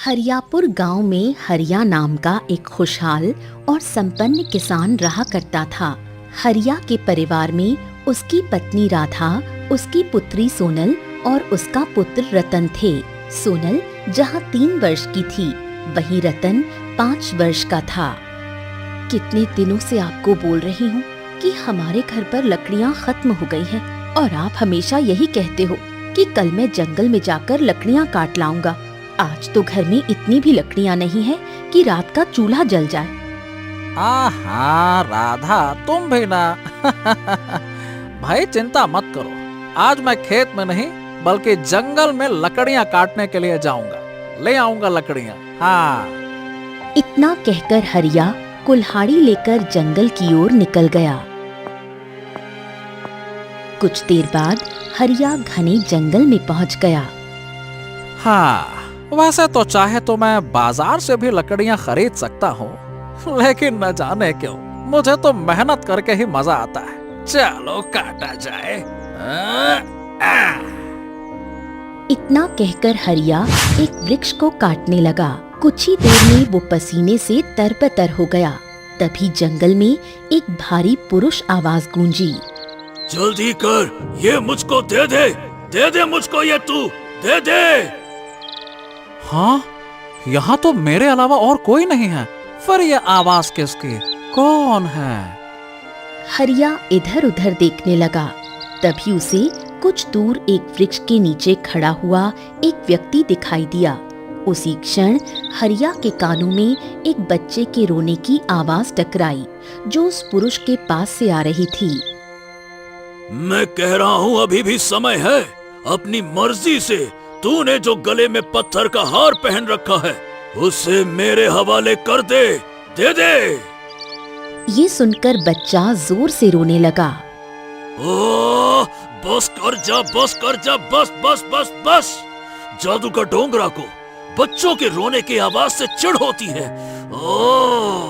हरियापुर गांव में हरिया नाम का एक खुशहाल और संपन्न किसान रहा करता था। हरिया के परिवार में उसकी पत्नी राधा, उसकी पुत्री सोनल और उसका पुत्र रतन थे। सोनल जहां 3 वर्ष की थी, वहीं रतन 5 वर्ष का था। कितने दिनों से आपको बोल रही हूँ कि हमारे घर पर लकड़ियाँ खत्म हो गई हैं और आप हमेशा यही कहते हो कि कल मैं जंगल में जाकर लकड़ियाँ काट लाऊंगा। आज तो घर में इतनी भी लकड़ियाँ नहीं है कि रात का चूल्हा जल जाए। आहा राधा, तुम भी ना। भाई चिंता मत करो, आज मैं खेत में नहीं बल्कि जंगल में लकड़ियाँ काटने के लिए जाऊंगा। ले आऊंगा लकड़ियाँ। हाँ। इतना कहकर हरिया कुल्हाड़ी लेकर जंगल की ओर निकल गया। कुछ देर बाद हरिया घने जंगल में पहुंच गया। हाँ, वैसे तो चाहे तो मैं बाजार से भी लकड़ियाँ खरीद सकता हूँ, लेकिन न जाने क्यों मुझे तो मेहनत करके ही मजा आता है। चलो काटा जाए। इतना कहकर हरिया एक वृक्ष को काटने लगा। कुछ ही देर में वो पसीने से तरबतर हो गया। तभी जंगल में एक भारी पुरुष आवाज गूंजी। जल्दी कर, ये मुझको दे दे मुझको ये, तू दे दे। हाँ, यहाँ तो मेरे अलावा और कोई नहीं है। फिर ये आवाज किसकी? कौन है? हरिया इधर उधर देखने लगा। तभी उसे कुछ दूर एक वृक्ष के नीचे खड़ा हुआ एक व्यक्ति दिखाई दिया। उसी क्षण हरिया के कानों में एक बच्चे के रोने की आवाज टकराई, जो उस पुरुष के पास से आ रही थी। मैं कह रहा हूँ अभी भी समय है। अपनी मर्जी से तूने जो गले में पत्थर का हार पहन रखा है, उसे मेरे हवाले कर दे। दे दे। ये सुनकर बच्चा जोर से रोने लगा। ओ, बस कर जा, बस कर जा, बस बस बस बस। जादू का डोंगरा को बच्चों के रोने की आवाज से चिढ़ होती है। ओ,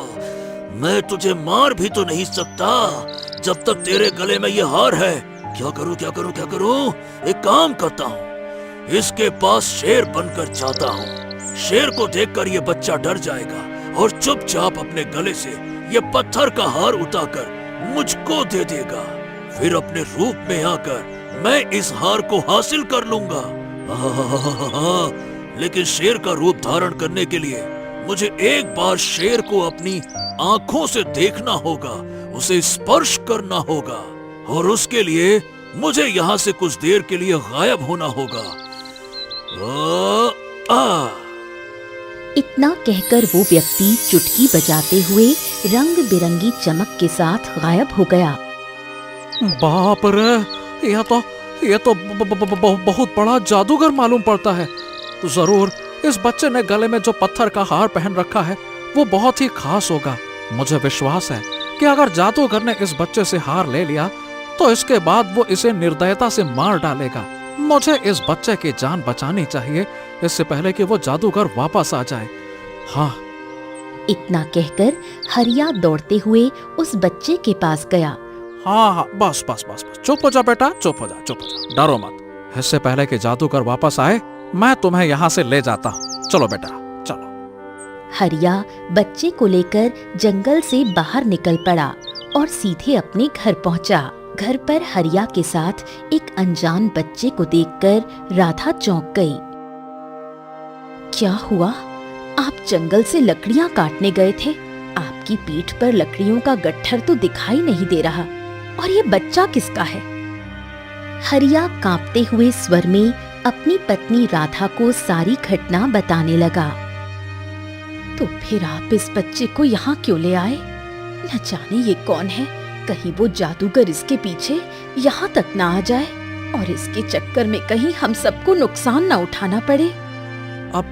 मैं तुझे मार भी तो नहीं सकता जब तक तेरे गले में ये हार है। क्या करूं, क्या करूं, क्या करूं? एक काम करता हूँ, इसके पास शेर बनकर जाता हूँ। शेर को देखकर ये बच्चा डर जाएगा और चुपचाप अपने गले से ये पत्थर का हार उतारकर मुझको दे देगा। फिर अपने रूप में आकर मैं इस हार को हासिल कर लूंगा। लेकिन शेर का रूप धारण करने के लिए मुझे एक बार शेर को अपनी आंखों से देखना होगा, उसे स्पर्श करना होगा, और उसके लिए मुझे यहाँ से कुछ देर के लिए गायब होना होगा। इतना कहकर वो व्यक्ति चुटकी बजाते हुए रंग बिरंगी चमक के साथ गायब हो गया। बाप रे, यह तो बहुत बड़ा जादूगर मालूम पड़ता है। जरूर इस बच्चे ने गले में जो पत्थर का हार पहन रखा है वो बहुत ही खास होगा। मुझे विश्वास है कि अगर जादूगर ने इस बच्चे से हार ले लिया तो इसके बाद वो इसे निर्दयता से मार डालेगा। मुझे इस बच्चे की जान बचानी चाहिए, इससे पहले कि वो जादूगर वापस आ जाए। हाँ। इतना कहकर हरिया दौड़ते हुए उस बच्चे के पास गया। हाँ, बस बस बस बस, चुप हो जा बेटा, चुप हो जा, डरो मत। इससे पहले कि जादूगर वापस आए मैं तुम्हें यहाँ से ले जाता हूँ। चलो बेटा, चलो। हरिया बच्चे को लेकर जंगल से बाहर निकल पड़ा और सीधे अपने घर पहुँचा। घर पर हरिया के साथ एक अनजान बच्चे को देखकर राधा चौंक गई। क्या हुआ? आप जंगल से लकड़ियाँ काटने गए थे? आपकी पीठ पर लकड़ियों का गट्ठर तो दिखाई नहीं दे रहा, और ये बच्चा किसका है? हरिया कांपते हुए स्वर में अपनी पत्नी राधा को सारी घटना बताने लगा। तो फिर आप इस बच्चे को यहाँ क्यों ले आए? न जाने ये कौन है, कहीं वो जादूगर इसके पीछे यहाँ तक ना आ जाए और इसके चक्कर में कहीं हम सबको नुकसान ना उठाना पड़े। अब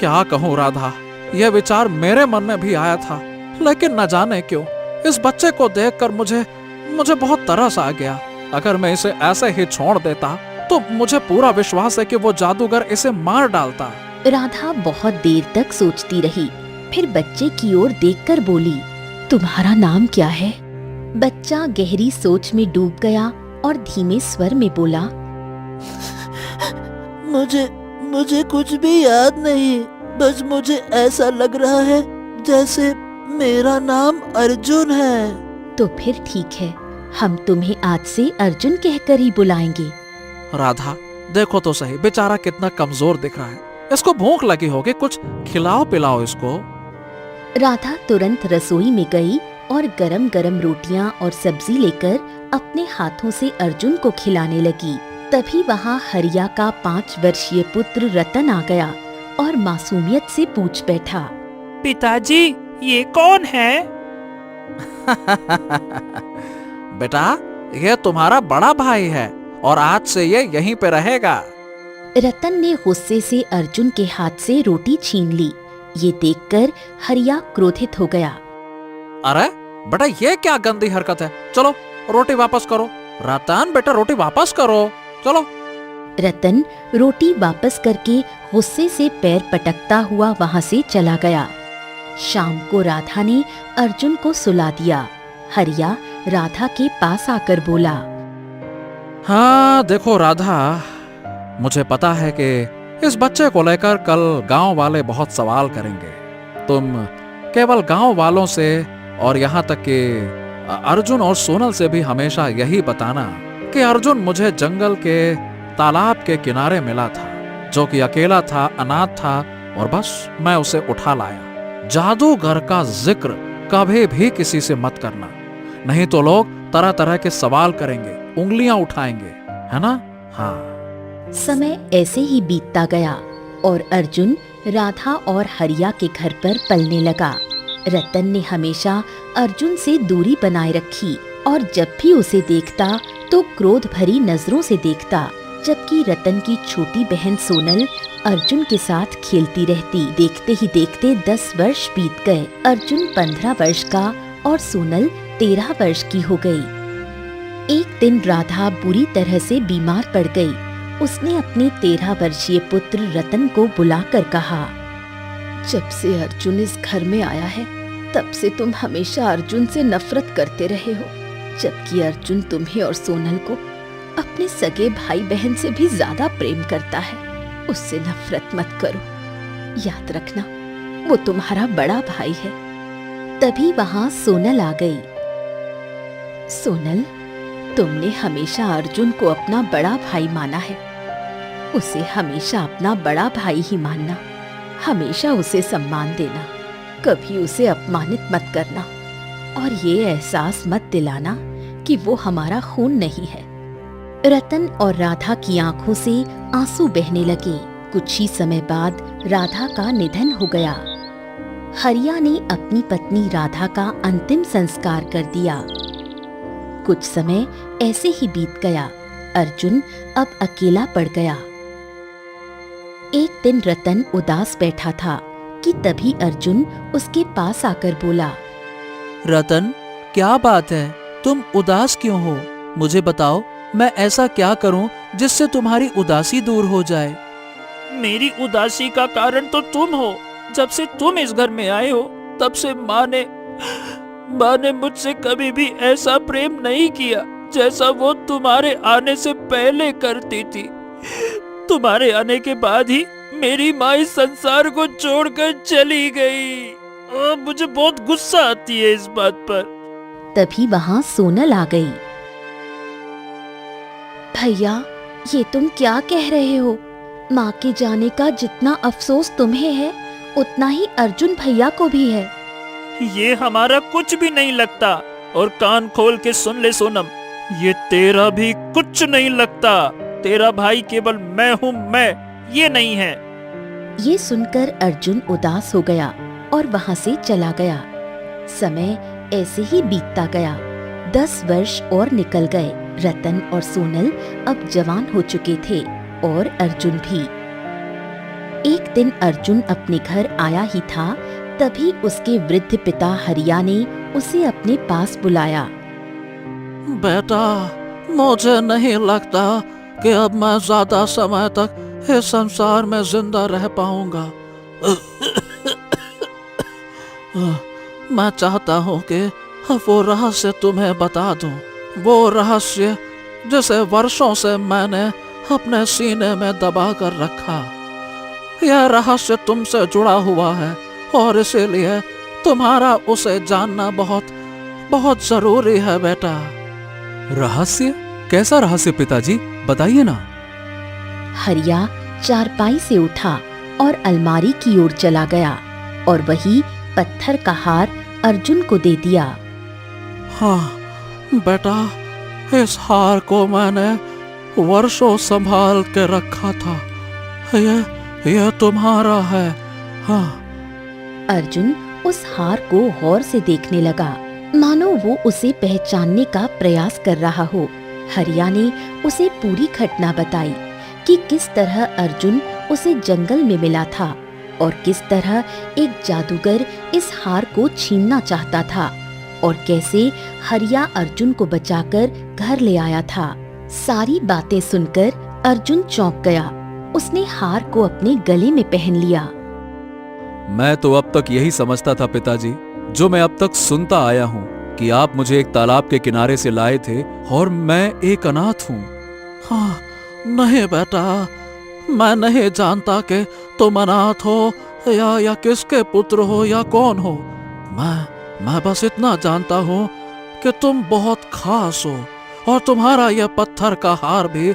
क्या कहूँ राधा, यह विचार मेरे मन में भी आया था, लेकिन न जाने क्यों इस बच्चे को देखकर मुझे बहुत तरस आ गया। अगर मैं इसे ऐसे ही छोड़ देता तो मुझे पूरा विश्वास है कि वो जादूगर इसे मार डालता। राधा बहुत देर तक सोचती रही, फिर बच्चे की ओर देखकर बोली, तुम्हारा नाम क्या है? बच्चा गहरी सोच में डूब गया और धीमे स्वर में बोला, मुझे कुछ भी याद नहीं। बस मुझे ऐसा लग रहा है जैसे मेरा नाम अर्जुन है। तो फिर ठीक है, हम तुम्हें आज से अर्जुन कहकर ही बुलाएंगे। राधा, देखो तो सही, बेचारा कितना कमजोर दिख रहा है। इसको भूख लगी होगी, कुछ खिलाओ पिलाओ इसको। राधा तुरंत रसोई में गई और गरम गरम रोटियां और सब्जी लेकर अपने हाथों से अर्जुन को खिलाने लगी। तभी वहाँ हरिया का 5 वर्षीय पुत्र रतन आ गया और मासूमियत से पूछ बैठा, पिताजी, ये कौन है? बेटा, ये तुम्हारा बड़ा भाई है और आज से ये यहीं पे रहेगा। रतन ने गुस्से से अर्जुन के हाथ से रोटी छीन ली। ये देखकर हरिया क्रोधित हो गया। अरे बेटा, ये क्या गंदी हरकत है, चलो रोटी वापस करो। रतन बेटा, रोटी वापस करो, चलो। रतन रोटी वापस करके गुस्से से पैर पटकता हुआ वहाँ से चला गया। शाम को राधा ने अर्जुन को सुला दिया। हरिया राधा के पास आकर बोला, हाँ देखो राधा, मुझे पता है कि इस बच्चे को लेकर कल गांव वाले बहुत सवाल करेंगे। तुम केवल गांव वालों से और यहाँ तक कि अर्जुन और सोनल से भी हमेशा यही बताना कि अर्जुन मुझे जंगल के तालाब के किनारे मिला था, जो कि अकेला था, अनाथ था, और बस मैं उसे उठा लाया। जादूगर का जिक्र कभी भी किसी से मत करना, नहीं तो लोग तरह तरह के सवाल करेंगे, उंगलियां उठाएंगे, है ना? हाँ। समय ऐसे ही बीतता गया और अर्जुन राधा और हरिया के घर पर पलने लगा। रतन ने हमेशा अर्जुन से दूरी बनाए रखी और जब भी उसे देखता तो क्रोध भरी नजरों से देखता, जबकि रतन की छोटी बहन सोनल अर्जुन के साथ खेलती रहती। देखते ही देखते 10 वर्ष बीत गए। अर्जुन 15 वर्ष का और सोनल 13 वर्ष की हो गई। एक दिन राधा बुरी तरह से बीमार पड़ गई। उसने अपने 13 वर्षीय पुत्र रतन को बुलाकर कहा, जब से अर्जुन इस घर में आया है तब से तुम हमेशा अर्जुन से नफरत करते रहे हो, जबकि अर्जुन तुम्हें और सोनल को अपने सगे भाई बहन से भी ज्यादा प्रेम करता है। उससे नफरत मत करो, याद रखना वो तुम्हारा बड़ा भाई है। तभी वहाँ सोनल आ गई। सोनल, तुमने हमेशा अर्जुन को अपना बड़ा भाई माना है, उसे हमेशा अपना बड़ा भाई ही मानना, हमेशा उसे सम्मान देना, कभी उसे अपमानित मत करना और ये एहसास मत दिलाना कि वो हमारा खून नहीं है। रतन और राधा की आंखों से आंसू बहने लगे। कुछ ही समय बाद राधा का निधन हो गया। हरिया ने अपनी पत्नी राधा का अंतिम संस्कार कर दिया। कुछ समय ऐसे ही बीत गया। अर्जुन अब अकेला पड़ गया। एक दिन रतन उदास बैठा था कि तभी अर्जुन उसके पास आकर बोला, रतन, क्या बात है? तुम उदास क्यों हो? मुझे बताओ, मैं ऐसा क्या करूं जिससे तुम्हारी उदासी दूर हो जाए? मेरी उदासी का कारण तो तुम हो। जब से तुम इस घर में आए हो तब से माँ ने मुझसे कभी भी ऐसा प्रेम नहीं किया जैसा वो तुम्हारे आने से पहले करती थी। तुम्हारे आने के बाद ही मेरी माँ इस संसार को छोड़कर चली गई। मुझे बहुत गुस्सा आती है इस बात पर। तभी वहाँ सोनल आ गई। भैया, ये तुम क्या कह रहे हो? माँ के जाने का जितना अफसोस तुम्हें है उतना ही अर्जुन भैया को भी है। ये हमारा कुछ भी नहीं लगता। और कान खोल के सुन ले सोनम, ये तेरा भी कुछ नहीं लगता। तेरा भाई केवल मैं हूँ, मैं, ये नहीं है। ये सुनकर अर्जुन उदास हो गया और वहाँ से चला गया। समय ऐसे ही बीतता गया। 10 वर्ष और निकल गए। रतन और सोनल अब जवान हो चुके थे और अर्जुन भी। एक दिन अर्जुन अपने घर आया ही था, तभी उसके वृद्ध पिता हरिया ने उसे अपने पास बुलाया। बेटा, मुझे नहीं लगता कि अब मैं ज्यादा समय तक इस संसार में जिंदा रह पाऊंगा। मैं चाहता हूँ कि वो रहस्य तुम्हें बता दूं, वो रहस्य जिसे वर्षों से मैंने अपने सीने में दबा कर रखा। यह रहस्य तुमसे जुड़ा हुआ है और इसीलिए तुम्हारा उसे जानना बहुत बहुत जरूरी है बेटा। रहस्य? कैसा रहस्य पिताजी, बताइए ना। हरिया चारपाई से उठा और अलमारी की ओर चला गया और वही पत्थर का हार अर्जुन को दे दिया। हाँ बेटा, इस हार को मैंने वर्षों संभाल के रखा था। यह तुम्हारा है। हाँ। अर्जुन उस हार को गौर से देखने लगा, मानो वो उसे पहचानने का प्रयास कर रहा हो। हरिया ने उसे पूरी घटना बताई कि किस तरह अर्जुन उसे जंगल में मिला था और किस तरह एक जादूगर इस हार को छीनना चाहता था और कैसे हरिया अर्जुन को बचाकर घर ले आया था। सारी बातें सुनकर अर्जुन चौंक गया। उसने हार को अपने गले में पहन लिया। मैं तो अब तक यही समझता था पिताजी, जो मैं अब तक सुनता आया हूँ, कि आप मुझे एक तालाब के किनारे से लाए थे और मैं एक अनाथ हूँ। हाँ, नहीं बेटा, मैं नहीं जानता कि तुम अनाथ हो या किसके पुत्र हो या कौन हो। मैं बस इतना जानता हूँ कि तुम बहुत खास हो और तुम्हारा यह पत्थर का हार भी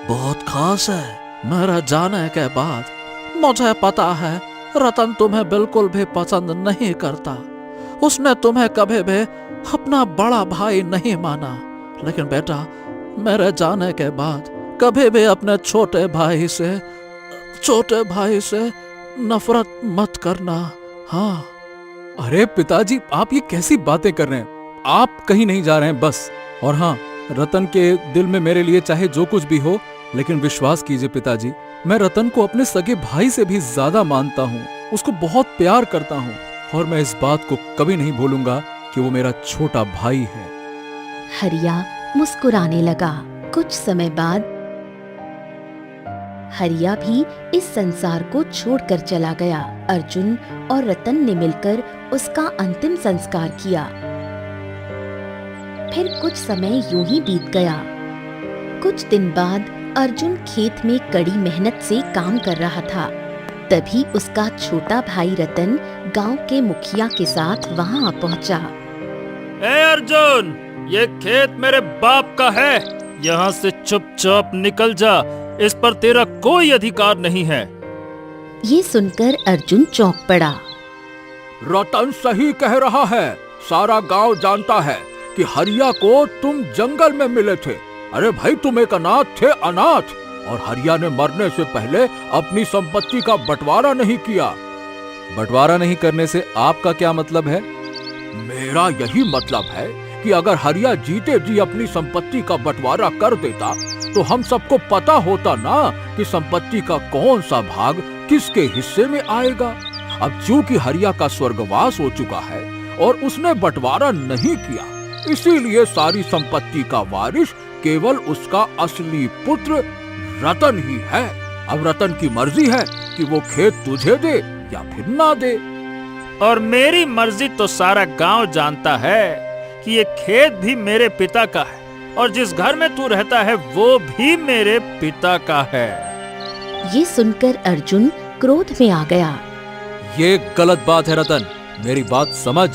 बहुत खास है। मेरे जाने के बाद मुझे पता है रतन तुम्हें बिल्कुल भी पसंद नहीं करता। उसने तुम्हें कभी भी अपना बड़ा भाई नहीं माना। लेकिन बेटा, मेरे जाने के बाद कभी भी अपने छोटे भाई से नफरत मत करना। हाँ। अरे पिताजी, आप ये कैसी बातें कर रहे हैं? आप कहीं नहीं जा रहे हैं बस। और हाँ, रतन के दिल में मेरे लिए चाहे जो कुछ भी हो, लेकिन विश्वास कीजिए पिताजी, मैं रतन को अपने सगे भाई से भी ज्यादा मानता हूँ, उसको बहुत प्यार करता हूँ और मैं इस बात को कभी नहीं भूलूंगा कि वो मेरा छोटा भाई है। हरिया मुस्कुराने लगा। कुछ समय बाद हरिया भी इस संसार को छोड़कर चला गया। अर्जुन और रतन ने मिलकर उसका अंतिम संस्कार किया। फिर कुछ समय यूं ही बीत गया। कुछ दिन बाद अर्जुन खेत में कड़ी मेहनत से काम कर रहा था। तभी उसका छोटा भाई रतन गांव के मुखिया के साथ वहां आ पहुंचा। ए अर्जुन, ये खेत मेरे बाप का है, यहाँ से चुपचाप निकल जा, इस पर तेरा कोई अधिकार नहीं है। ये सुनकर अर्जुन चौंक पड़ा। रतन सही कह रहा है। सारा गांव जानता है कि हरिया को तुम जंगल में मिले थे। अरे भाई, तुम एक अनाथ थे, अनाथ। और हरिया ने मरने से पहले अपनी संपत्ति का बंटवारा नहीं किया। बंटवारा नहीं करने से आपका क्या मतलब है? मेरा यही मतलब है कि अगर हरिया जीते जी अपनी संपत्ति का बंटवारा कर देता तो हम सबको पता होता ना कि संपत्ति का कौन सा भाग किसके हिस्से में आएगा। अब चूंकि हरिया का स्वर्गवास हो चुका है और उसने बंटवारा नहीं किया, इसीलिए सारी संपत्ति का वारिस केवल उसका असली पुत्र रतन ही है। अब रतन की मर्जी है कि वो खेत तुझे दे या फिर ना दे। और मेरी मर्जी तो सारा गांव जानता है कि ये खेत भी मेरे पिता का है और जिस घर में तू रहता है वो भी मेरे पिता का है। ये सुनकर अर्जुन क्रोध में आ गया। ये गलत बात है रतन, मेरी बात समझ।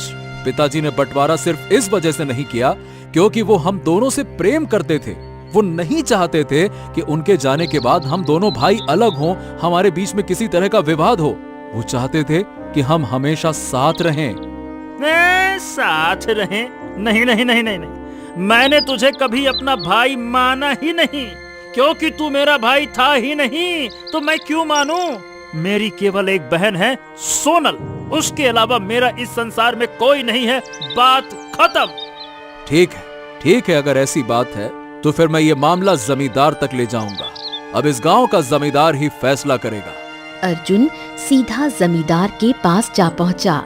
पिताजी ने बंटवारा सिर्फ इस वजह से नहीं किया क्योंकि वो हम दोनों से प्रेम करते थे। वो नहीं चाहते थे कि उनके जाने के बाद हम दोनों भाई अलग हों, हमारे बीच में किसी तरह का विवाद हो। वो चाहते थे कि हम हमेशा साथ रहें। साथ रहें? नहीं नहीं नहीं नहीं नहीं, मैंने तुझे कभी अपना भाई माना ही नहीं, क्योंकि तू मेरा भाई था ही नहीं तो मैं क्यों मानूं? मेरी केवल एक बहन है, सोनल। उसके अलावा मेरा इस संसार में कोई नहीं है। बात खत्म। ठीक है, अगर ऐसी बात है तो फिर मैं ये मामला जमींदार तक ले जाऊंगा। अब इस गांव का जमींदार ही फैसला करेगा। अर्जुन सीधा जमींदार के पास जा पहुंचा।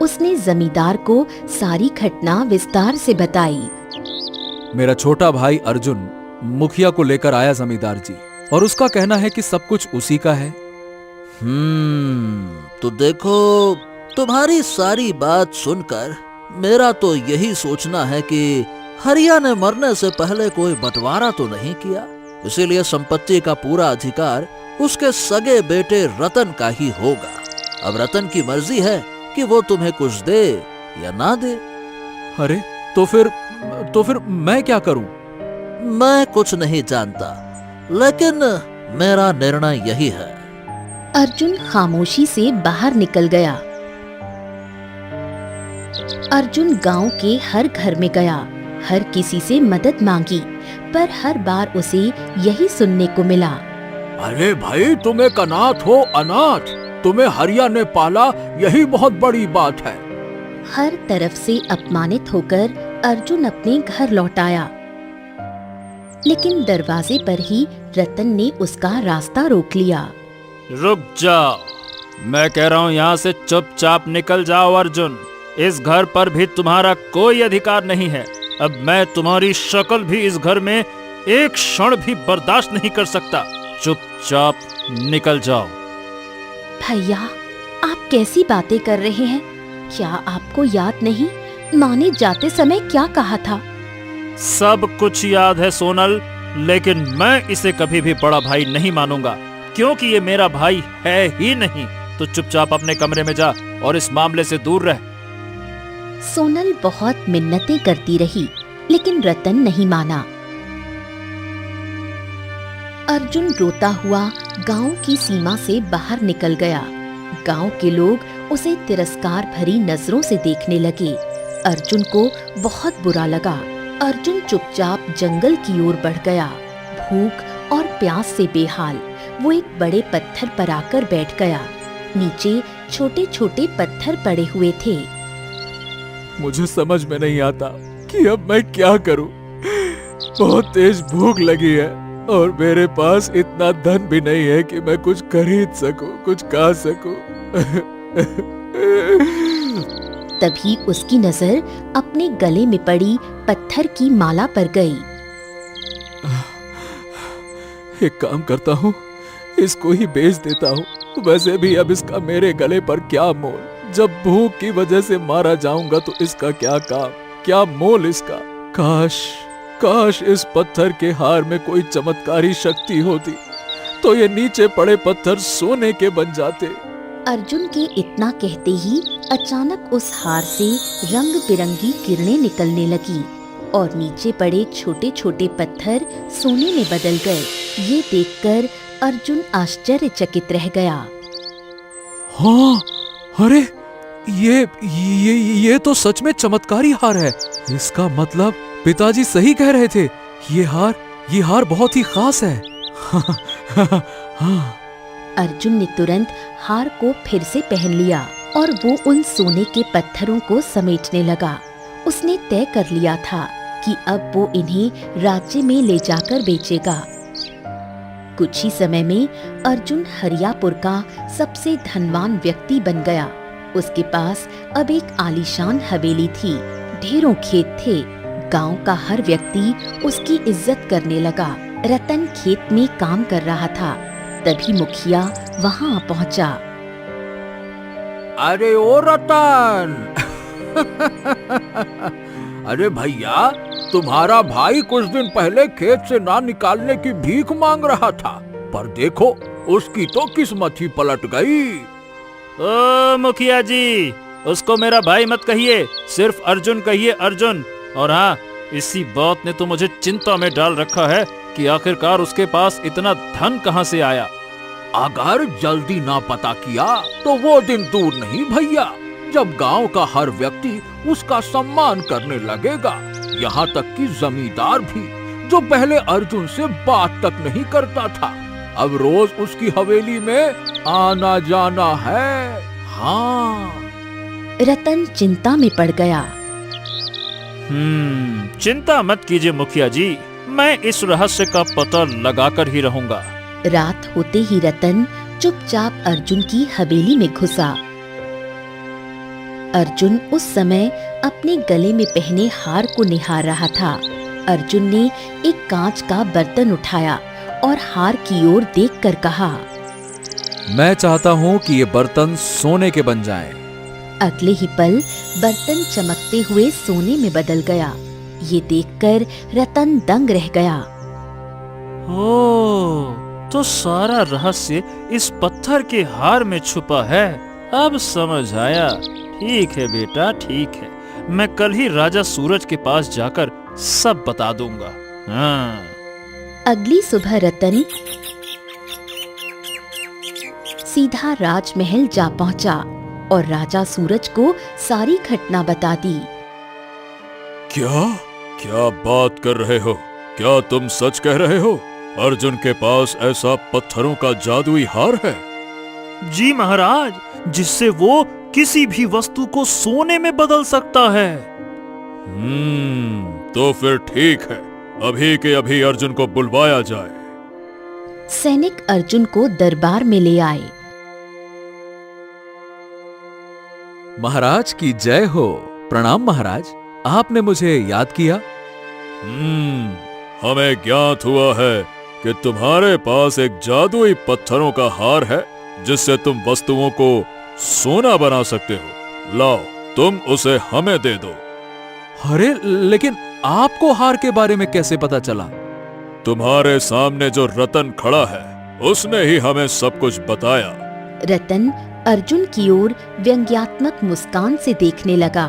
उसने जमींदार को सारी घटना विस्तार से बताई। मेरा छोटा भाई अर्जुन मुखिया को लेकर आया जमींदार जी, और उसका कहना है कि सब कुछ उसी का है। तो देखो, तुम्हारी सारी बात सुनकर मेरा तो यही सोचना है कि हरिया ने मरने से पहले कोई बंटवारा तो नहीं किया। इसीलिए संपत्ति का पूरा अधिकार उसके सगे बेटे रतन का ही होगा। अब रतन की मर्जी है कि वो तुम्हें कुछ दे या ना दे। अरे तो फिर मैं क्या करूं? मैं कुछ नहीं जानता, लेकिन मेरा निर्णय यही है। अर्जुन खामोशी से बाहर निकल गया। अर्जुन गांव के हर घर में गया, हर किसी से मदद मांगी, पर हर बार उसे यही सुनने को मिला। अरे भाई, तुम एक अनाथ हो, अनाथ। तुम्हें हरिया ने पाला, यही बहुत बड़ी बात है। हर तरफ से अपमानित होकर अर्जुन अपने घर लौट आया, लेकिन दरवाजे पर ही रतन ने उसका रास्ता रोक लिया। रुक जाओ, मैं कह रहा हूँ यहाँ से चुपचाप निकल जाओ अर्जुन। इस घर पर भी तुम्हारा कोई अधिकार नहीं है। अब मैं तुम्हारी शक्ल भी इस घर में एक क्षण भी बर्दाश्त नहीं कर सकता। चुपचाप निकल जाओ। भैया, आप कैसी बातें कर रहे हैं? क्या आपको याद नहीं, माँ ने जाते समय क्या कहा था? सब कुछ याद है सोनल, लेकिन मैं इसे कभी भी बड़ा भाई नहीं मानूंगा, क्योंकि ये मेरा भाई है ही नहीं। तो चुपचाप अपने कमरे में जा और इस मामले से दूर रह। सोनल बहुत मिन्नतें करती रही, लेकिन रतन नहीं माना। अर्जुन रोता हुआ गांव की सीमा से बाहर निकल गया। गांव के लोग उसे तिरस्कार भरी नजरों से देखने लगे। अर्जुन को बहुत बुरा लगा। अर्जुन चुपचाप जंगल की ओर बढ़ गया। भूख और प्यास से बेहाल वो एक बड़े पत्थर पर आकर बैठ गया। नीचे छोटे छोटे पत्थर पड़े हुए थे। मुझे समझ में नहीं आता कि अब मैं क्या करूं। बहुत तेज भूख लगी है और मेरे पास इतना धन भी नहीं है कि मैं कुछ खरीद सकूं, कुछ खा सकूं। तभी उसकी नजर अपने गले में पड़ी पत्थर की माला पर गई। एक काम करता हूँ, इसको ही बेच देता हूँ। वैसे भी अब इसका मेरे गले पर क्या मोल? जब भूख की वजह से मारा जाऊंगा तो इसका क्या काम, क्या मोल इसका? काश इस पत्थर के हार में कोई चमत्कारी शक्ति होती तो ये नीचे पड़े पत्थर सोने के बन जाते। अर्जुन के इतना कहते ही अचानक उस हार से रंग बिरंगी किरणें निकलने लगी और नीचे पड़े छोटे छोटे पत्थर सोने में बदल गए। ये देखकर अर्जुन आश्चर्यचकित रह गया। हाँ, अरे ये तो सच में चमत्कारी हार है। इसका मतलब पिताजी सही कह रहे थे। ये हार बहुत ही खास है। हाँ। अर्जुन ने तुरंत हार को फिर से पहन लिया और वो उन सोने के पत्थरों को समेटने लगा। उसने तय कर लिया था कि अब वो इन्हें राज्य में ले जाकर बेचेगा। कुछ ही समय में अर्जुन हरियापुर का सबसे धनवान व्यक्ति बन गया। उसके पास अब एक आलीशान हवेली थी, ढेरों खेत थे। गांव का हर व्यक्ति उसकी इज्जत करने लगा। रतन खेत में काम कर रहा था, तभी मुखिया वहां पहुंचा। अरे ओ रतन! अरे भैया, तुम्हारा भाई कुछ दिन पहले खेत से ना निकालने की भीख मांग रहा था, पर देखो उसकी तो किस्मत ही पलट गई। ओ मुखिया जी, उसको मेरा भाई मत कहिए, सिर्फ अर्जुन कहिए, अर्जुन। और हाँ, इसी बात ने तो मुझे चिंता में डाल रखा है कि आखिरकार उसके पास इतना धन कहां से आया। अगर जल्दी ना पता किया तो वो दिन दूर नहीं भैया, जब गांव का हर व्यक्ति उसका सम्मान करने लगेगा। यहाँ तक कि जमींदार भी, जो पहले अर्जुन से बात तक नहीं करता था, अब रोज उसकी हवेली में आना जाना है। हाँ। रतन चिंता में पड़ गया। चिंता मत कीजिए मुखिया जी, मैं इस रहस्य का पता लगाकर ही रहूंगा। रात होते ही रतन चुपचाप अर्जुन की हवेली में घुसा। अर्जुन उस समय अपने गले में पहने हार को निहार रहा था। अर्जुन ने एक कांच का बर्तन उठाया और हार की ओर देखकर कहा, मैं चाहता हूँ कि ये बर्तन सोने के बन जाएं। अगले ही पल बर्तन चमकते हुए सोने में बदल गया। ये देखकर रतन दंग रह गया। ओ, तो सारा रहस्य इस पत्थर के हार में छुपा है। अब समझ आया। ठीक है बेटा, ठीक है। मैं कल ही राजा सूरज के पास जाकर सब बता दूंगा। हाँ। अगली सुबह रतन सीधा राजमहल जा पहुंचा और राजा सूरज को सारी घटना बता दी। क्या क्या बात कर रहे हो? क्या तुम सच कह रहे हो? अर्जुन के पास ऐसा पत्थरों का जादुई हार है? जी महाराज, जिससे वो किसी भी वस्तु को सोने में बदल सकता है। तो फिर ठीक है, अभी के अभी अर्जुन को बुलवाया जाए। सैनिक अर्जुन को दरबार में ले आए। महाराज की जय हो। प्रणाम महाराज, आपने मुझे याद किया। हमें ज्ञात हुआ है कि तुम्हारे पास एक जादुई पत्थरों का हार है जिससे तुम वस्तुओं को सोना बना सकते हो। लाओ, तुम उसे हमें दे दो। अरे लेकिन आपको हार के बारे में कैसे पता चला? तुम्हारे सामने जो रतन खड़ा है उसने ही हमें सब कुछ बताया। रतन अर्जुन की ओर व्यंग्यात्मक मुस्कान से देखने लगा।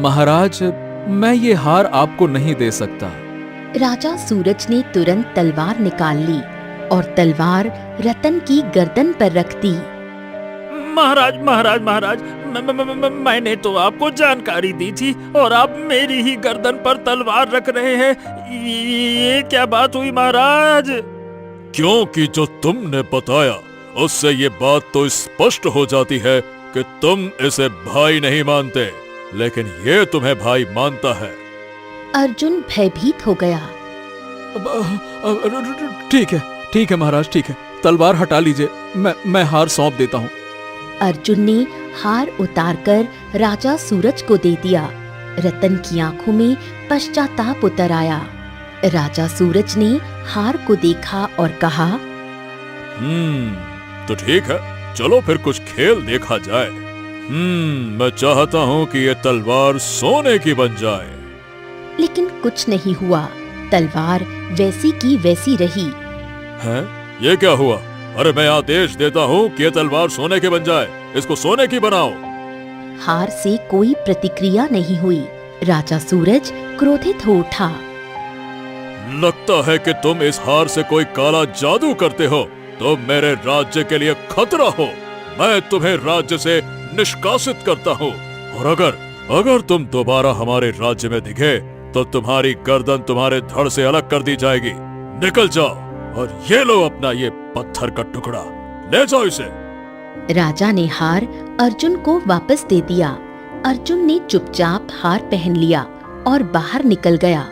महाराज, मैं ये हार आपको नहीं दे सकता। राजा सूरज ने तुरंत तलवार निकाल ली और तलवार रतन की गर्दन पर रख दी। महाराज महाराज महाराज, मैंने तो आपको जानकारी दी थी और आप मेरी ही गर्दन पर तलवार रख रहे हैं। ये क्या बात हुई महाराज? क्योंकि जो तुमने बताया उससे ये बात तो स्पष्ट हो जाती है कि तुम इसे भाई नहीं मानते, लेकिन ये तुम्हें भाई मानता है। अर्जुन भयभीत हो गया। ठीक है महाराज, ठीक है। तलवार हटा लीजिए, मैं हार सौंप देता हूँ। अर्जुन ने हार उतारकर राजा सूरज को दे दिया। रतन की आंखों में पश्चाताप उतर आया। राजा सूरज ने हार को देखा और कहा, तो ठीक है, चलो फिर कुछ खेल देखा जाए। मैं चाहता हूँ कि ये तलवार सोने की बन जाए। लेकिन कुछ नहीं हुआ। तलवार वैसी की वैसी रही। हैं? ये क्या हुआ? अरे मैं आदेश देता हूँ कि ये तलवार सोने की बन जाए। इसको सोने की बनाओ। हार से कोई प्रतिक्रिया नहीं हुई। राजा सूरज क्रोधित हो उठा। लगता है कि तुम इस हार से कोई काला जादू करते हो। तुम मेरे राज्य के लिए खतरा हो। मैं तुम्हें राज्य से निष्कासित करता हूँ और अगर तुम दोबारा हमारे राज्य में दिखे तो तुम्हारी गर्दन तुम्हारे धड़ से अलग कर दी जाएगी। निकल जाओ और ये लो अपना ये पत्थर का टुकड़ा, ले जाओ इसे। राजा ने हार अर्जुन को वापस दे दिया। अर्जुन ने चुपचाप हार पहन लिया और बाहर निकल गया।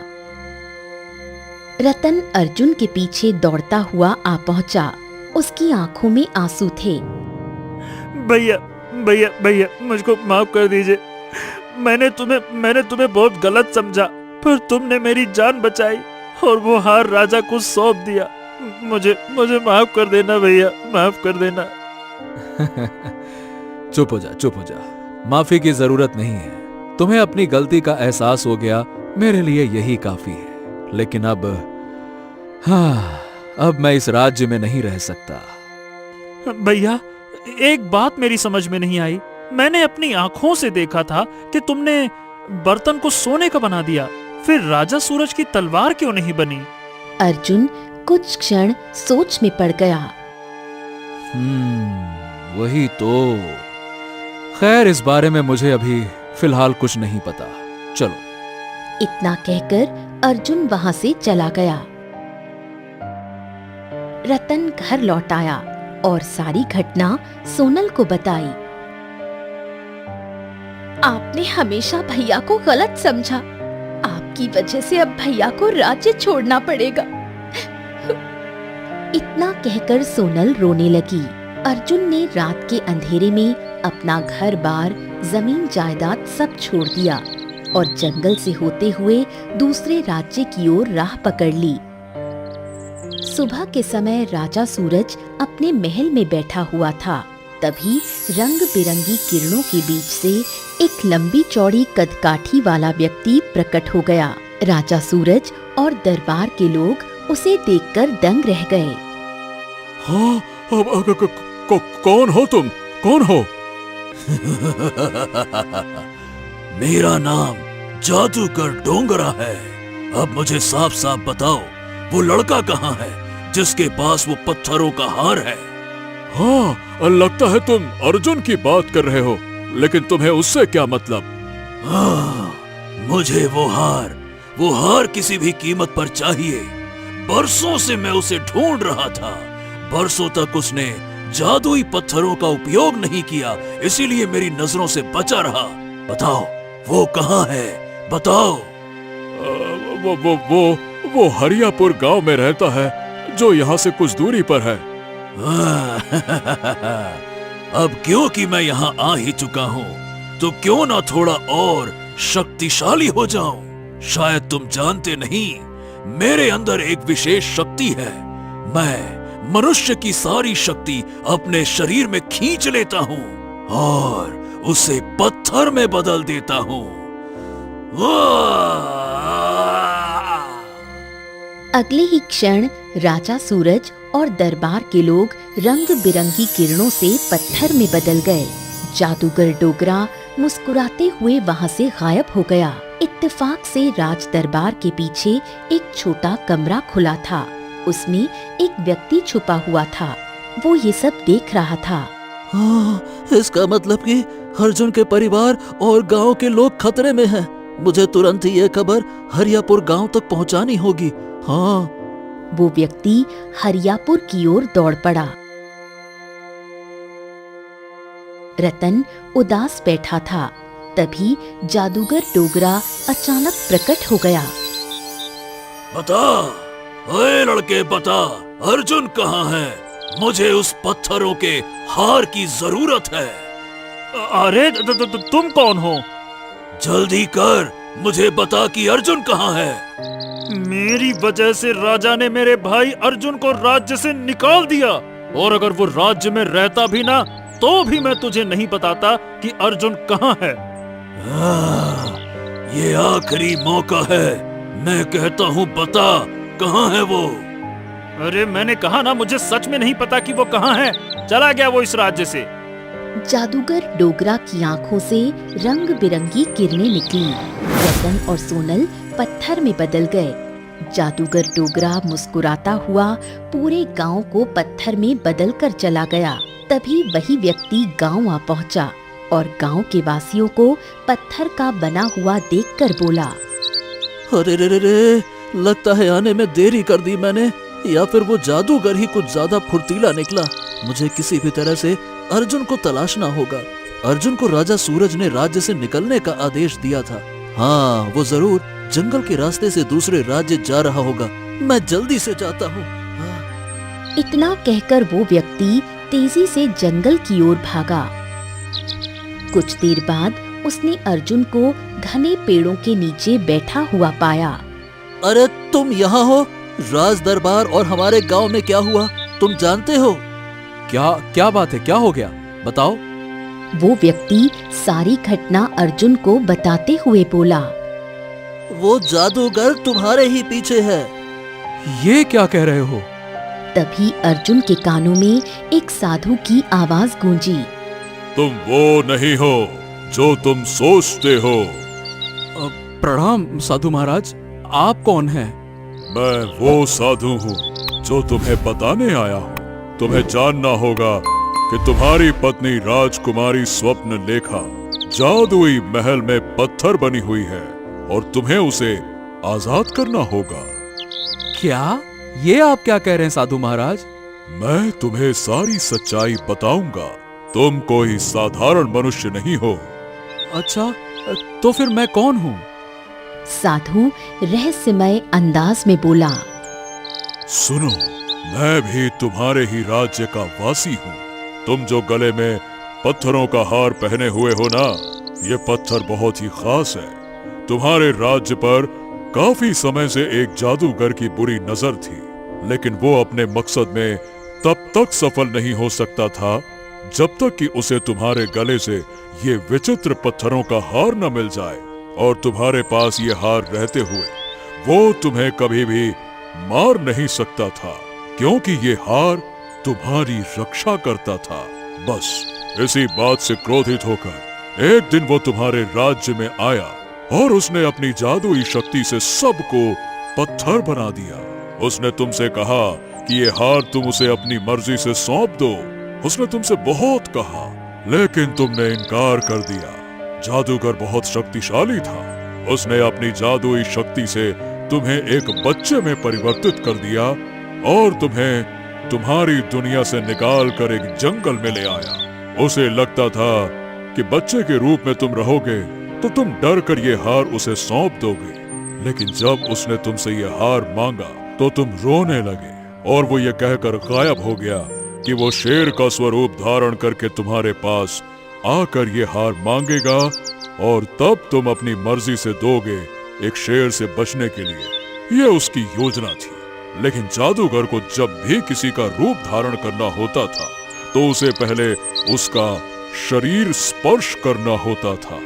रतन अर्जुन के पीछे दौड़ता हुआ आ पहुंचा। उसकी आंखों में आंसू थे। भैया भैया भैया, मुझको माफ कर दीजिए। मैंने तुम्हें बहुत गलत समझा, पर तुमने मेरी जान बचाई और वो हार राजा को सौंप दिया। मुझे माफ कर देना भैया, माफ कर देना। चुप हो जा। माफी की जरूरत नहीं है। तुम्हें अपनी गलती का एहसास हो गया, मेरे लिए यही काफी है। लेकिन अब मैं इस राज्य में नहीं रह सकता। भैया, एक बात मेरी समझ में नहीं आई। मैंने अपनी आंखों से देखा था कि तुमने बर्तन को सोने का बना दिया, फिर राजा सूरज की तलवार क्यों नहीं बनी? अर्जुन कुछ क्षण सोच में पड़ गया। वही तो। खैर, इस बारे में मुझे अभी फिलहाल कुछ नहीं पता। चलो। इतना कहकर अर्जुन वहां से चला गया। रतन घर लौट आया और सारी घटना सोनल को बताई। आपने हमेशा भैया को गलत समझा। आपकी वजह से अब भैया को राज्य छोड़ना पड़ेगा। इतना कहकर सोनल रोने लगी। अर्जुन ने रात के अंधेरे में अपना घर बार, जमीन जायदाद सब छोड़ दिया और जंगल से होते हुए दूसरे राज्य की ओर राह पकड़ ली। सुबह के समय राजा सूरज अपने महल में बैठा हुआ था। तभी रंग बिरंगी किरणों के बीच से एक लंबी चौड़ी कदकाठी वाला व्यक्ति प्रकट हो गया। राजा सूरज और दरबार के लोग उसे देखकर दंग रह गए। हाँ, कौन हो तुम? कौन हो? मेरा नाम जादूगर डोंगरा है। अब मुझे साफ साफ बताओ, वो लड़का कहाँ है जिसके पास वो पत्थरों का हार है? हाँ, लगता है तुम अर्जुन की बात कर रहे हो, लेकिन तुम्हें उससे क्या मतलब? हाँ, मुझे वो हार किसी भी कीमत पर चाहिए। बरसों से मैं उसे ढूंढ रहा था। बरसों तक उसने जादुई पत्थरों का उपयोग नहीं किया, इसीलिए मेरी नजरों से बचा रहा। बताओ, वो कहाँ है? बताओ। वो हरियापुर गांव में रहता है, जो यहाँ से कुछ दूरी पर है। अब क्योंकि मैं यहाँ आ ही चुका हूँ, तो क्यों ना थोड़ा और शक्तिशाली हो जाऊं। शायद तुम जानते नहीं, मेरे अंदर एक विशेष शक्ति है। मैं मनुष्य की सारी शक्ति अपने शरीर में खींच लेता हूँ और उसे पत्थर में बदल देता हूँ। अगले ही क्षण राजा सूरज और दरबार के लोग रंग बिरंगी किरणों से पत्थर में बदल गए। जादूगर डोगरा मुस्कुराते हुए वहां से गायब हो गया। इत्तेफाक से राज दरबार के पीछे एक छोटा कमरा खुला था। उसमें एक व्यक्ति छुपा हुआ था। वो ये सब देख रहा था। हाँ, इसका मतलब कि अर्जुन के परिवार और गांव के लोग खतरे में हैं। मुझे तुरंत ही ये खबर हरियापुर गांव तक पहुंचानी होगी। हाँ। वो व्यक्ति हरियापुर की ओर दौड़ पड़ा। रतन उदास बैठा था। तभी जादूगर डोगरा अचानक प्रकट हो गया। बता, ओए लड़के, बता, अर्जुन कहाँ है? मुझे उस पत्थरों के हार की जरूरत है। अरे तुम कौन हो? जल्दी कर, मुझे बता कि अर्जुन कहाँ है। मेरी वजह से राजा ने मेरे भाई अर्जुन को राज्य से निकाल दिया, और अगर वो राज्य में रहता भी ना, तो भी मैं तुझे नहीं बताता कि अर्जुन कहाँ है। ये आखिरी मौका है। मैं कहता हूँ, बता, कहाँ है वो? अरे मैंने कहा ना, मुझे सच में नहीं पता कि वो कहाँ है। चला गया वो इस राज्य से। जादूगर डोगरा की आंखों से रंग बिरंगी किरणें निकली। रतन और सोनल पत्थर में बदल गए। जादूगर डोगरा मुस्कुराता हुआ पूरे गांव को पत्थर में बदल कर चला गया। तभी वही व्यक्ति गांव आ पहुंचा और गांव के वासियों को पत्थर का बना हुआ देखकर बोला। अरे रे रे रे, लगता है आने में देरी कर दी मैंने, या फिर वो जादूगर ही कुछ ज्यादा फुर्तीला निकला। मुझे किसी भी तरह से अर्जुन को तलाशना होगा। अर्जुन को राजा सूरज ने राज्य से निकलने का आदेश दिया था। हाँ, वो जरूर जंगल के रास्ते से दूसरे राज्य जा रहा होगा। मैं जल्दी से जाता हूँ। इतना कहकर वो व्यक्ति तेजी से जंगल की ओर भागा। कुछ देर बाद उसने अर्जुन को घने पेड़ों के नीचे बैठा हुआ पाया। अरे तुम यहाँ हो? राज दरबार और हमारे गांव में क्या हुआ, तुम जानते हो? क्या बात है? क्या हो गया? बताओ। वो व्यक्ति सारी घटना अर्जुन को बताते हुए बोला। वो जादूगर तुम्हारे ही पीछे है। ये क्या कह रहे हो? तभी अर्जुन के कानों में एक साधु की आवाज गूंजी। तुम वो नहीं हो जो तुम सोचते हो। प्रणाम साधु महाराज, आप कौन हैं? मैं वो साधु हूँ जो तुम्हें बताने आया हूँ। तुम्हें जानना होगा कि तुम्हारी पत्नी राजकुमारी स्वप्न लेखा जादुई महल में पत्थर बनी हुई है और तुम्हें उसे आजाद करना होगा। क्या? ये आप क्या कह रहे हैं साधु महाराज? मैं तुम्हें सारी सच्चाई बताऊंगा। तुम कोई साधारण मनुष्य नहीं हो। अच्छा, तो फिर मैं कौन हूँ? साधु रहस्यमय अंदाज में बोला। सुनो, मैं भी तुम्हारे ही राज्य का वासी हूँ। तुम जो गले में पत्थरों का हार पहने हुए हो ना, ये पत्थर बहुत ही खास है। तुम्हारे राज्य पर काफी समय से एक जादूगर की बुरी नजर थी, लेकिन वो अपने मकसद में तब तक सफल नहीं हो सकता था जब तक कि उसे तुम्हारे गले से ये विचित्र पत्थरों का हार न मिल जाए। और तुम्हारे पास ये हार रहते हुए वो तुम्हें कभी भी मार नहीं सकता था, क्योंकि ये हार तुम्हारी रक्षा करता था। बस इसी बात से क्रोधित होकर एक दिन वो तुम्हारे राज्य में आया और उसने अपनी जादुई शक्ति से सबको पत्थर बना दिया। उसने तुमसे कहा कि ये हार तुम उसे अपनी मर्जी से सौंप दो। उसने तुमसे बहुत कहा, लेकिन तुमने इनकार कर दिया। जादूगर बहुत शक्तिशाली था। उसने अपनी जादुई शक्ति से तुम्हें एक बच्चे में परिवर्तित कर दिया और तुम्हें तुम्हारी दुनिया से निकाल कर एक जंगल में ले आया। उसे लगता था कि बच्चे के रूप में तुम रहोगे तो तुम डर कर ये हार उसे सौंप दोगे, लेकिन जब उसने तुमसे ये हार मांगा तो तुम रोने लगे और वो ये कहकर गायब हो गया कि वो शेर का स्वरूप धारण करके तुम्हारे पास आकर ये हार मांगेगा और तब तुम अपनी मर्जी से दोगे एक शेर से बचने के लिए। ये उसकी योजना थी। लेकिन जादूगर को जब भी किसी का रूप धारण करना होता था तो उसे पहले उसका शरीर स्पर्श करना होता था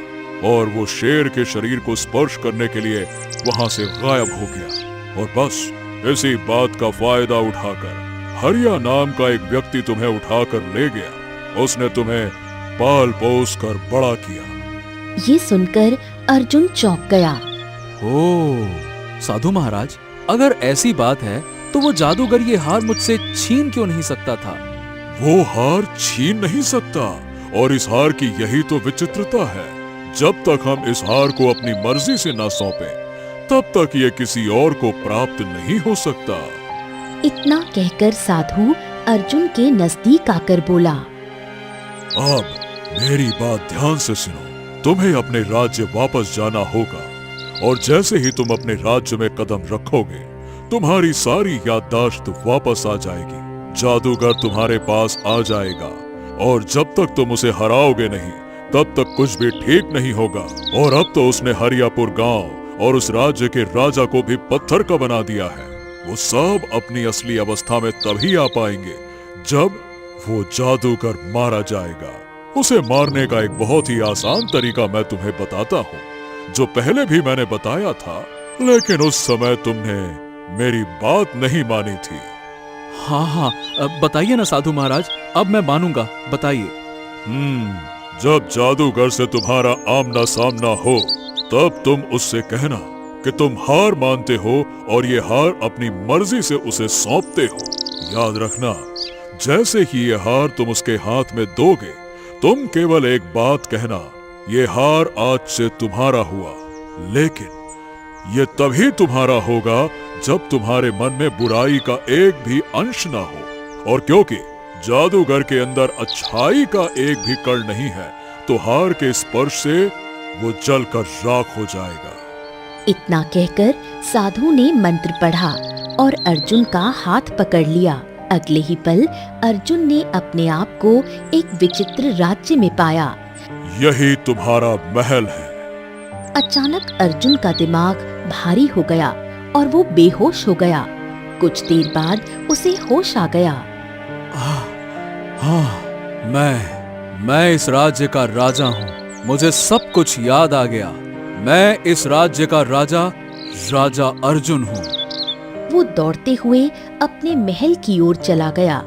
और वो शेर के शरीर को स्पर्श करने के लिए वहां से गायब हो गया। और बस इसी बात का फायदा उठाकर हरिया नाम का एक व्यक्ति तुम्हें उठाकर ले गया। उसने तुम्हें पाल पोस कर बड़ा किया। ये सुनकर अर्जुन चौंक गया। ओ साधु महाराज, अगर ऐसी बात है तो वो जादूगर ये हार मुझसे छीन क्यों नहीं सकता था? वो हार छीन नहीं सकता और इस हार की यही तो विचित्रता है। जब तक हम इस हार को अपनी मर्जी से ना सौंपें तब तक ये किसी और को प्राप्त नहीं हो सकता। इतना कहकर साधु अर्जुन के नजदीक आकर बोला, अब मेरी बात ध्यान से सुनो। तुम्हें अपने राज्य वापस जाना होगा और जैसे ही तुम अपने राज्य में कदम रखोगे तुम्हारी सारी याददाश्त वापस आ जाएगी। जादूगर तुम्हारे पास आ जाएगा और जब तक तुम उसे हराओगे नहीं तब तक कुछ भी ठीक नहीं होगा। और अब तो उसने हरियापुर गांव और उस राज्य के राजा को भी पत्थर का बना दिया है। वो सब अपनी असली अवस्था में तभी आ पाएंगे जब वो जादूगर मारा जाएगा। उसे मारने का एक बहुत ही आसान तरीका मैं तुम्हें बताता हूँ, जो पहले भी मैंने बताया था, लेकिन उस समय तुमने मेरी बात नहीं मानी थी। हाँ, बताइए ना साधु महाराज, अब मैं मानूंगा, बताइए। जब जादूगर से तुम्हारा आमना सामना हो तब तुम उससे कहना कि तुम हार मानते हो और ये हार अपनी मर्जी से उसे सौंपते हो। याद रखना, जैसे ही ये हार तुम उसके हाथ में दोगे तुम केवल एक बात कहना, ये हार आज से तुम्हारा हुआ। लेकिन ये तभी तुम्हारा होगा जब तुम्हारे मन में बुराई का एक भी अंश ना हो। और क्योंकि जादूगर के अंदर अच्छाई का एक भी कण नहीं है तो हार के स्पर्श से वो जलकर राख हो जाएगा। इतना कहकर साधु ने मंत्र पढ़ा और अर्जुन का हाथ पकड़ लिया। अगले ही पल अर्जुन ने अपने आप को एक विचित्र राज्य में पाया। यही तुम्हारा महल है। अचानक अर्जुन का दिमाग भारी हो गया और वो बेहोश हो गया। कुछ देर बाद उसे होश आ गया। हाँ, मैं इस राज्य का राजा हूँ। मुझे सब कुछ याद आ गया। मैं इस राज्य का राजा अर्जुन हूँ। वो दौड़ते हुए अपने महल की ओर चला गया,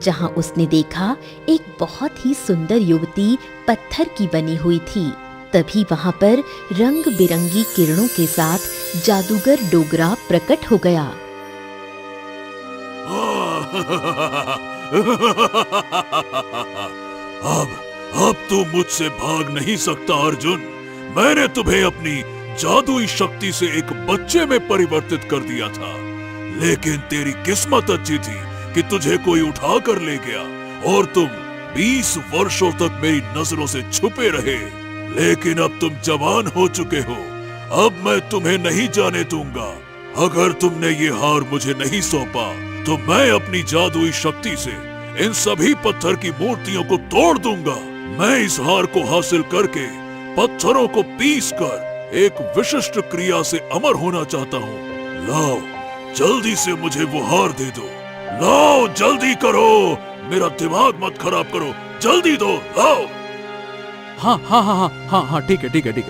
जहाँ उसने देखा एक बहुत ही सुंदर युवती पत्थर की बनी हुई थी। तभी वहाँ पर रंग बिरंगी किरणों के साथ जादूगर डोगरा प्रकट हो गया। अब तू मुझसे भाग नहीं सकता अर्जुन। मैंने तुम्हें अपनी जादुई शक्ति से एक बच्चे में परिवर्तित कर दिया था, लेकिन तेरी किस्मत अच्छी थी कि तुझे कोई उठा कर ले गया और तुम 20 वर्षों तक मेरी नजरों से छुपे रहे। लेकिन अब तुम जवान हो चुके हो, अब मैं तुम्हें नहीं जाने दूंगा। अगर तुमने ये हार मुझे नहीं सौंपा तो मैं अपनी जादुई शक्ति से इन सभी पत्थर की मूर्तियों को तोड़ दूंगा। मैं इस हार को हासिल करके पत्थरों को पीस कर एक विशिष्ट क्रिया से अमर होना चाहता हूँ। लाओ, जल्दी से मुझे वो हार दे दो। लाओ, जल्दी करो, मेरा दिमाग मत खराब करो, जल्दी दो, लाओ। हाँ, ठीक है,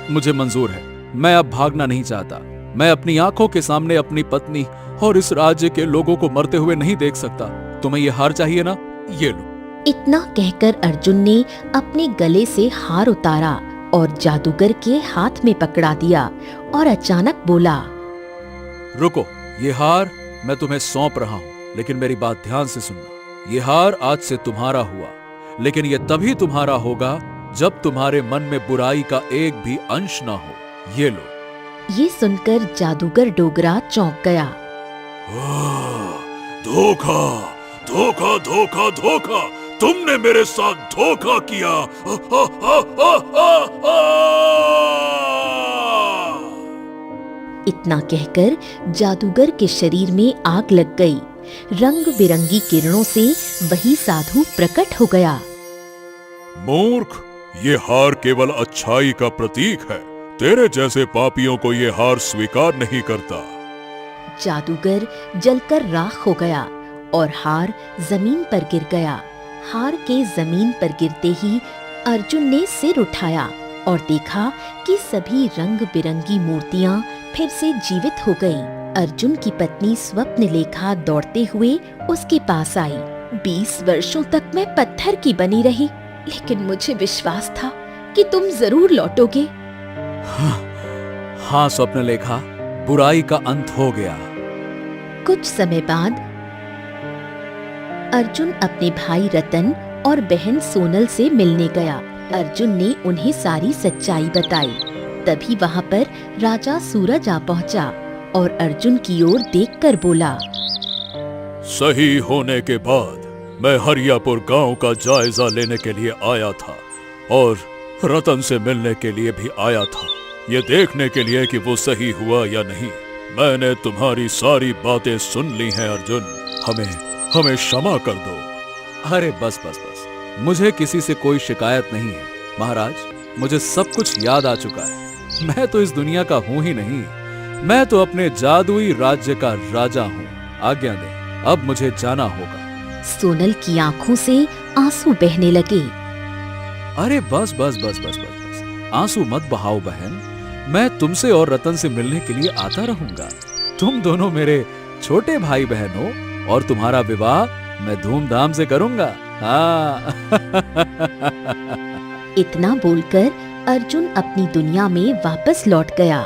मुझे मंजूर है। मैं अब भागना नहीं चाहता। मैं अपनी आंखों के सामने अपनी पत्नी और इस राज्य के लोगों को मरते हुए नहीं देख सकता। तुम्हें ये हार चाहिए ना, ये लो। इतना कहकर अर्जुन ने अपने गले से हार उतारा और जादूगर के हाथ में पकड़ा दिया और अचानक बोला, रुको, ये हार मैं तुम्हें सौंप रहा हूं, लेकिन मेरी बात ध्यान से सुनना। ये हार आज से तुम्हारा हुआ, लेकिन ये तभी तुम्हारा होगा जब तुम्हारे मन में बुराई का एक भी अंश ना हो। ये लो। ये सुनकर जादूगर डोगरा चौंक गया। धोखा, धोखा, धोखा, धोखा! तुमने मेरे साथ धोखा किया। इतना कहकर जादूगर के शरीर में आग लग गई। रंग बिरंगी किरणों से वही साधु प्रकट हो गया। मूर्ख, ये हार केवल अच्छाई का प्रतीक है। तेरे जैसे पापियों को ये हार स्वीकार नहीं करता। जादूगर जलकर राख हो गया और हार जमीन पर गिर गया। हार के जमीन पर गिरते ही अर्जुन ने सिर उठाया और देखा कि सभी रंग बिरंगी मूर्तियां फिर से जीवित हो गईं। अर्जुन की पत्नी स्वप्न लेखा दौड़ते हुए उसके पास आई। 20 वर्षों तक मैं पत्थर की बनी रही, लेकिन मुझे विश्वास था कि तुम जरूर लौटोगे। हाँ स्वप्न लेखा, बुराई का अंत हो गया। कुछ समय बाद अर्जुन अपने भाई रतन और बहन सोनल से मिलने गया। अर्जुन ने उन्हें सारी सच्चाई बताई। तभी वहाँ पर राजा सूरज आ पहुँचा और अर्जुन की ओर देखकर बोला, सही होने के बाद मैं हरियापुर गांव का जायजा लेने के लिए आया था और रतन से मिलने के लिए भी आया था, ये देखने के लिए कि वो सही हुआ या नहीं। मैंने तुम्हारी सारी बातें सुन ली हैं अर्जुन, हमें क्षमा कर दो। अरे बस बस बस, मुझे किसी से कोई शिकायत नहीं है महाराज। मुझे सब कुछ याद आ चुका है। मैं तो इस दुनिया का हूं ही नहीं, मैं तो अपने जादुई राज्य का राजा हूँ। आज्ञा दें, अब मुझे जाना होगा। सोनल की आंखों से आंसू बहने लगे। अरे बस बस बस बस बस बस, आंसू मत बहाओ बहन। मैं तुमसे और रतन से मिलने के लिए आता रहूंगा। तुम दोनों मेरे छोटे भाई बहन हो और तुम्हारा विवाह मैं धूमधाम से करूंगा। हाँ। इतना बोलकर अर्जुन अपनी दुनिया में वापस लौट गया।